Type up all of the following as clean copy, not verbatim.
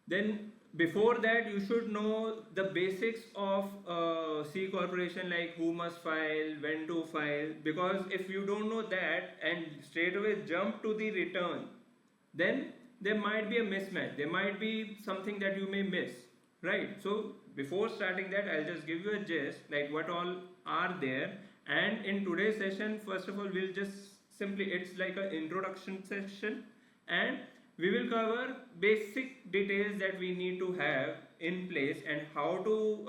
Then before that, you should know the basics of C corporation, like who must file, when to file. Because if you don't know that and straight away jump to the return, then there might be a mismatch. There might be something that you may miss, right? So before starting that, I'll just give you a gist, like what all are there. And in today's session, first of all, we'll just simply, it's like an introduction session, and we will cover basic details that we need to have in place and how to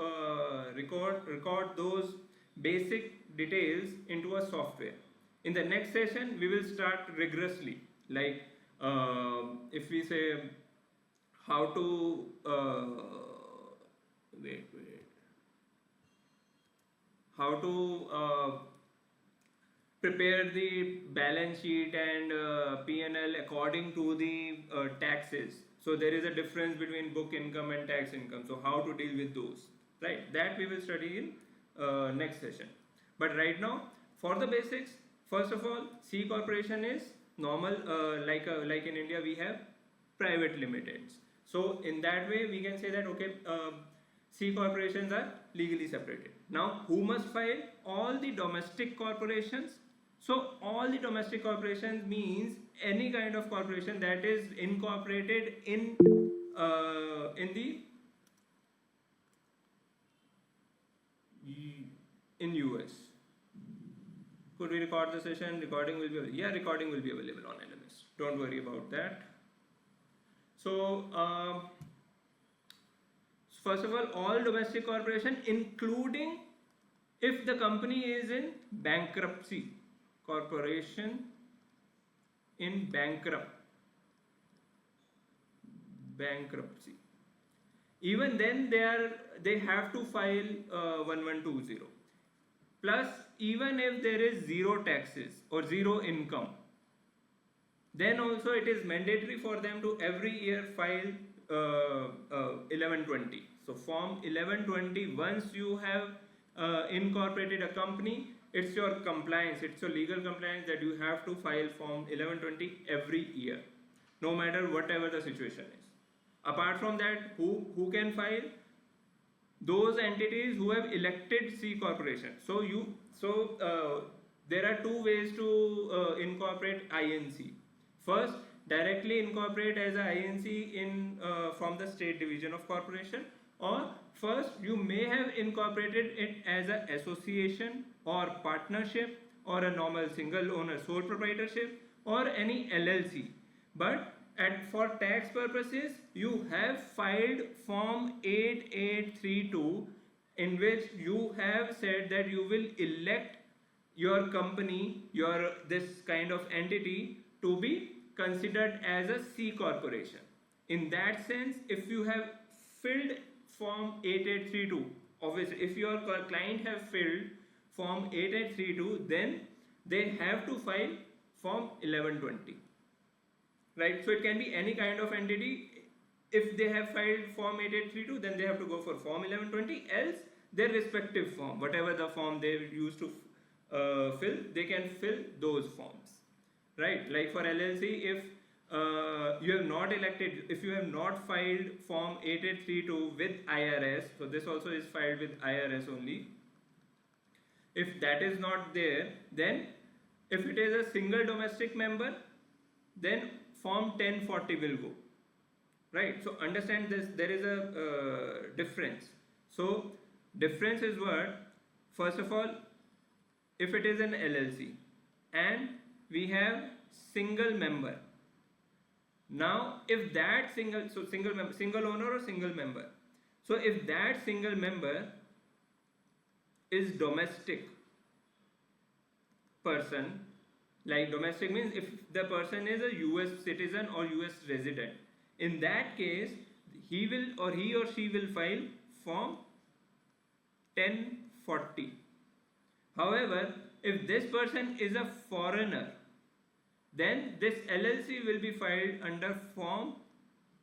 record those basic details into a software. In the next session, we will start rigorously, like if we say how to wait how to prepare the balance sheet and P&L according to the taxes. So there is a difference between book income and tax income. So how to deal with those, right? That we will study in next session. But right now, for the basics, first of all, C corporation is normal, like in India we have private limiteds. So in that way, we can say that okay, C corporations are legally separated. Now, who must file? All the domestic corporations. So all the domestic corporations means any kind of corporation that is incorporated in US. Could we record the session? Recording will be available. Yeah, recording will be available on LMS. Don't worry about that. So first of all domestic corporation, including if the company is in bankruptcy, corporation in bankruptcy, even then they have to file 1120. Plus, even if there is zero taxes or zero income, then also it is mandatory for them to every year file 1120. So form 1120, once you have incorporated a company, it's your compliance, it's your legal compliance that you have to file form 1120 every year, no matter whatever the situation is. Apart from that, who can file? Those entities who have elected C corporation. So there are two ways to incorporate INC. First, directly incorporate as a INC in from the state division of corporation, or first you may have incorporated it as an association or partnership or a normal single owner sole proprietorship or any LLC. But for tax purposes, you have filed form 8832, in which you have said that you will elect your company, your this kind of entity, to be considered as a C corporation. In that sense, if you have filled form 8832, obviously if your client have filled form 8832, then they have to file form 1120, right? So it can be any kind of entity. If they have filed form 8832, then they have to go for form 1120, else their respective form, whatever the form they used to fill, they can fill those forms, right? Like for LLC, if you have not elected, if you have not filed form 8832 with IRS, so this also is filed with IRS only. If that is not there, then if it is a single domestic member, then form 1040 will go, right? So understand this, there is a difference. So difference is what? First of all, if it is an LLC and we have single member, now if that single owner or single member, so if that single member is domestic person, like domestic means if the person is a US citizen or US resident, in that case he or she will file form 1040. However, if this person is a foreigner, then this LLC will be filed under form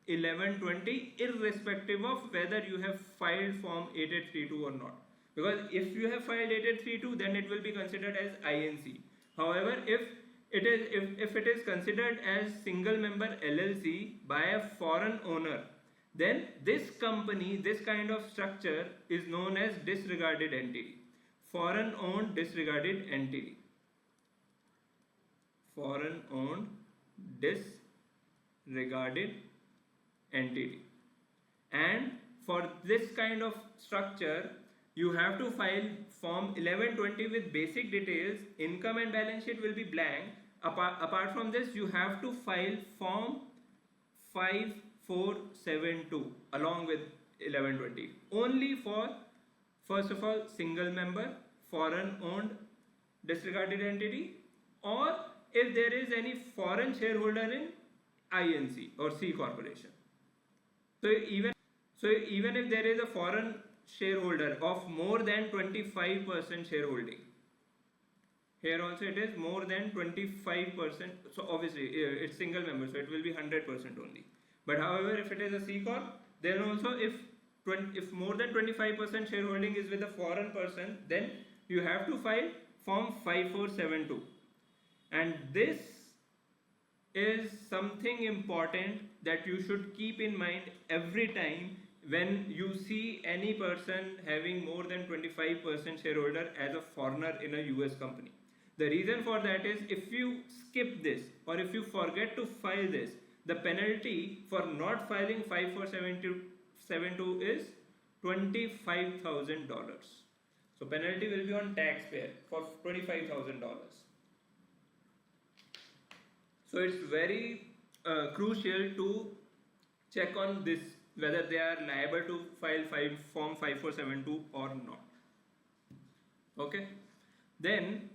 1120, irrespective of whether you have filed form 8832 or not. Because if you have filed 8832, then it will be considered as INC. However, if it is considered as single member LLC by a foreign owner, then this company, this kind of structure is known as disregarded entity, foreign owned disregarded entity, foreign owned disregarded entity. And for this kind of structure, you have to file form 1120 with basic details. Income and balance sheet will be blank. Apart from this, you have to file form 5472 along with 1120 only for, first of all, single member, foreign owned disregarded entity, or if there is any foreign shareholder in INC or C corporation. So even if there is a foreign shareholder of more than 25% shareholding, here also it is more than 25%. So obviously it's single member, so it will be 100% only. But however, if it is a C corp, then also if more than 25% shareholding is with a foreign person, then you have to file form 5472. And this is something important that you should keep in mind every time when you see any person having more than 25% shareholder as a foreigner in a US company. The reason for that is, if you skip this or if you forget to file this, the penalty for not filing 5472 is $25,000. So penalty will be on taxpayer for $25,000. So it's very crucial to check on this, whether they are liable to file form 5472 or not. Okay. Then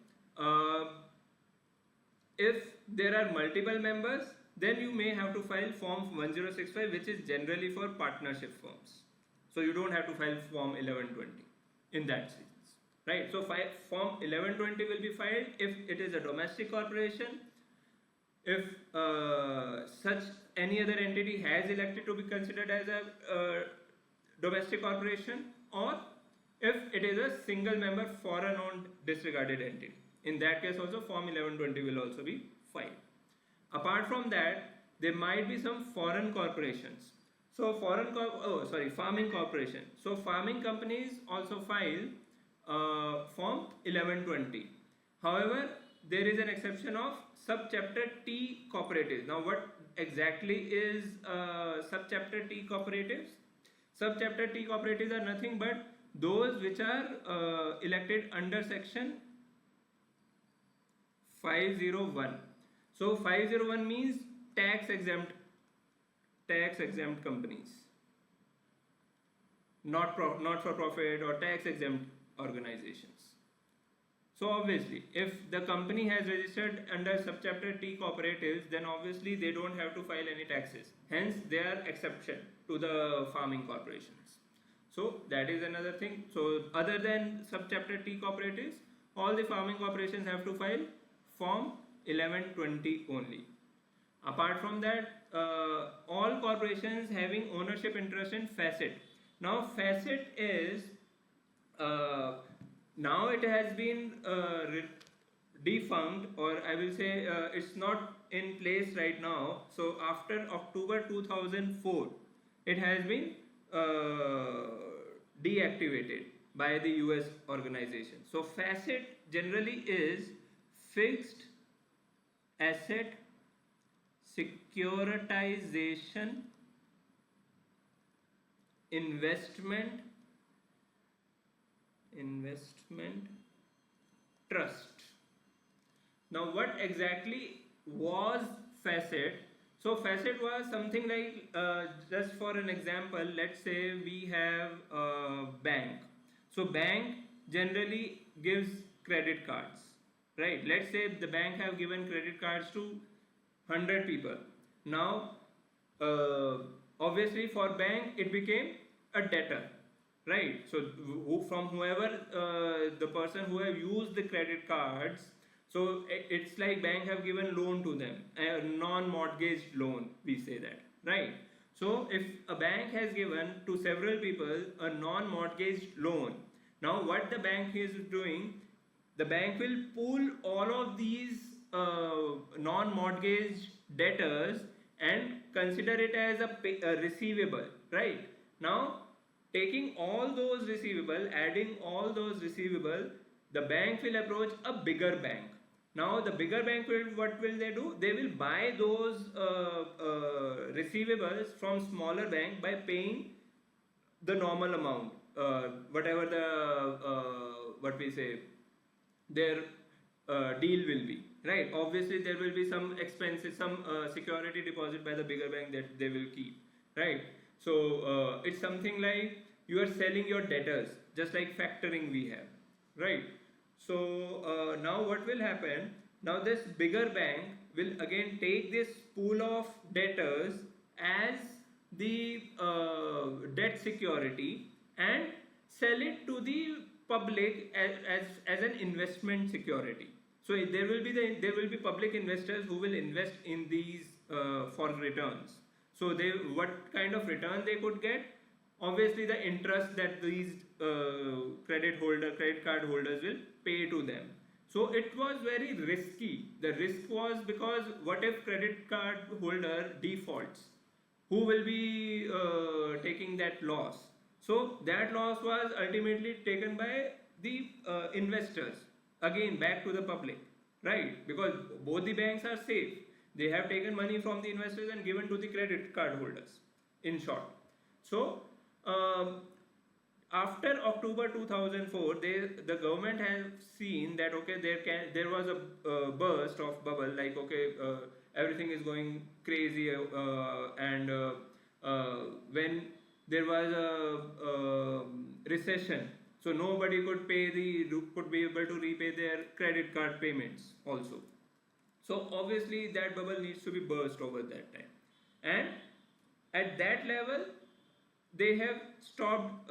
if there are multiple members, then you may have to file form 1065, which is generally for partnership firms. So you don't have to file form 1120 in that sense, right? So form 1120 will be filed if it is a domestic corporation, if such any other entity has elected to be considered as a domestic corporation, or if it is a single member foreign owned disregarded entity. In that case also form 1120 will also be filed. Apart from that, there might be some foreign corporations. So farming corporation. So farming companies also file form 1120. However, there is an exception of subchapter T cooperatives. Now what exactly is subchapter T cooperatives? Subchapter T cooperatives are nothing but those which are elected under section 501. So 501 means tax exempt companies, not for profit or tax exempt organizations. So obviously, if the company has registered under subchapter T cooperatives, then obviously they don't have to file any taxes. Hence, they are exception to the farming corporations. So that is another thing. So other than subchapter T cooperatives, all the farming corporations have to file form 1120 only. Apart from that, all corporations having ownership interest in facet. Now facet is now it has been defunct, or I will say it's not in place right now. So after October 2004, it has been deactivated by the US organization. So facet generally is fixed asset securitization investment trust. Now what exactly was facet? So facet was something like, just for an example, let's say we have a bank. So bank generally gives credit cards, right? Let's say the bank have given credit cards to 100 people. Now obviously for bank it became a debtor, right? So from whoever the person who have used the credit cards, so it's like bank have given loan to them, a non-mortgaged loan, we say that, right? So if a bank has given to several people a non-mortgaged loan, now what the bank is doing, the bank will pool all of these non-mortgaged debtors and consider it as a receivable, right? Now, taking all those receivable, adding all those receivable, the bank will approach a bigger bank. Now, the bigger bank will, what will they do? They will buy those receivables from smaller bank by paying the normal amount, whatever the what we say, their deal will be, right? Obviously there will be some expenses, some security deposit by the bigger bank that they will keep, right? So it's something like you are selling your debtors, just like factoring we have, right? So now what will happen, now this bigger bank will again take this pool of debtors as the debt security and sell it to the public as an investment security. So there will be public investors who will invest in these for returns. So they, what kind of return they could get? Obviously the interest that these credit card holders will pay to them. So it was very risky. The risk was because what if credit card holder defaults? Who will be taking that loss? So that loss was ultimately taken by the investors, again back to the public, right? Because both the banks are safe. They have taken money from the investors and given to the credit card holders, in short. So after October 2004, the government has seen that okay, there was a burst of bubble, like okay, everything is going crazy, and when there was a recession, so nobody could be able to repay their credit card payments also. So obviously that bubble needs to be burst over that time, and at that level they have stopped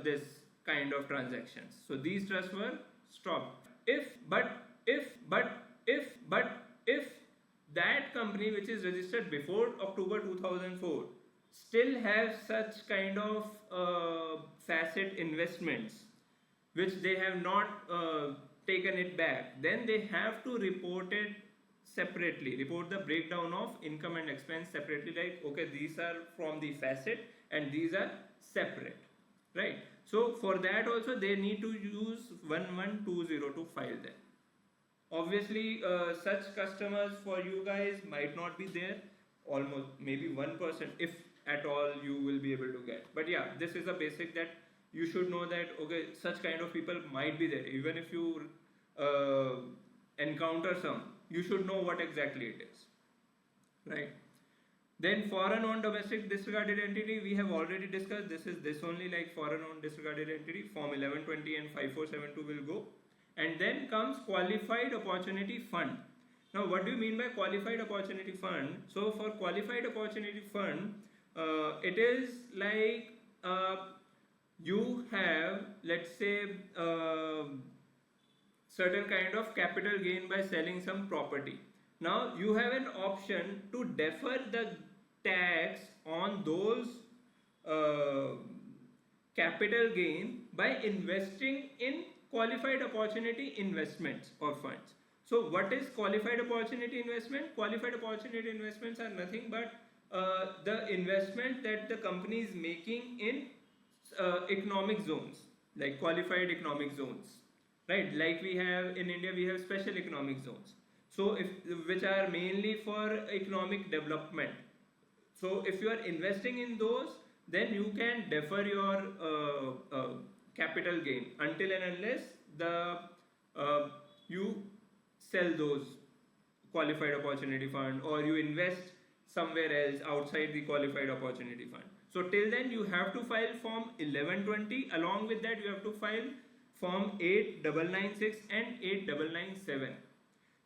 this kind of transactions. So these trusts were stopped. If that company which is registered before October 2004 still have such kind of facet investments which they have not taken it back, then they have to report it separately, report the breakdown of income and expense separately, like okay, these are from the facet and these are separate, right? So for that also they need to use 1120 to file them. Obviously such customers for you guys might not be there, almost maybe 1% if at all you will be able to get. But yeah, this is a basic that you should know, that okay, such kind of people might be there. Even if you encounter some, you should know what exactly it is, right? Then foreign owned domestic disregarded entity, we have already discussed. This is this only, like foreign owned disregarded entity, form 1120 and 5472 will go. And then comes qualified opportunity fund. Now what do you mean by qualified opportunity fund? So for qualified opportunity fund, it is like you have, let's say, certain kind of capital gain by selling some property. Now you have an option to defer the tax on those capital gain by investing in qualified opportunity investments or funds. So what is qualified opportunity investment? Qualified opportunity investments are nothing but the investment that the company is making in economic zones, like qualified economic zones, right? Like we have in India, we have special economic zones. So which are mainly for economic development. So if you are investing in those, then you can defer your capital gain until and unless you sell those qualified opportunity fund, or you invest somewhere else outside the qualified opportunity fund. So till then you have to file form 1120. Along with that you have to file form 8996 and 8997.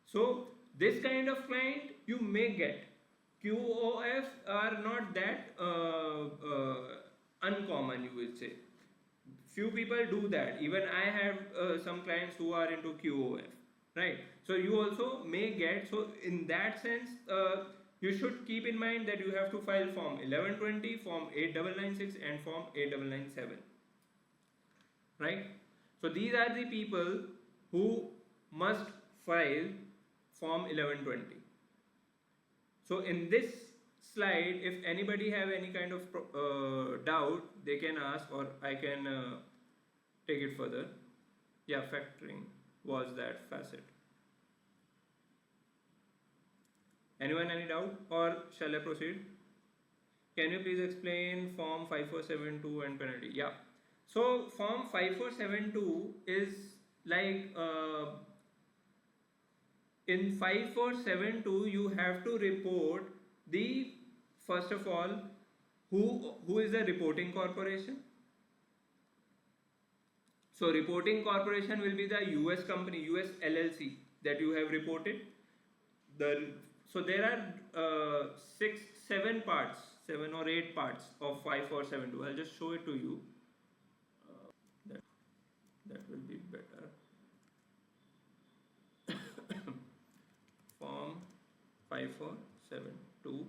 So this kind of client you may get. QOF are not that uncommon, you will say. Few people do that. Even I have some clients who are into QOF, right? So you also may get. So in that sense, you should keep in mind that you have to file form 1120, form 8996 and form 8997, right? So these are the people who must file form 1120. So in this slide, if anybody have any kind of doubt, they can ask, or I can take it further. Yeah, factoring was that facet. Anyone any doubt, or shall I proceed? Can you please explain Form 5472 and penalty? Yeah. So Form 5472 is like in 5472 you have to report the, first of all, who is the reporting corporation. So reporting corporation will be the US company, US LLC that you have reported. So there are 7 parts, 7 or 8 parts of 5472. I'll just show it to you. That will be better. Form 5472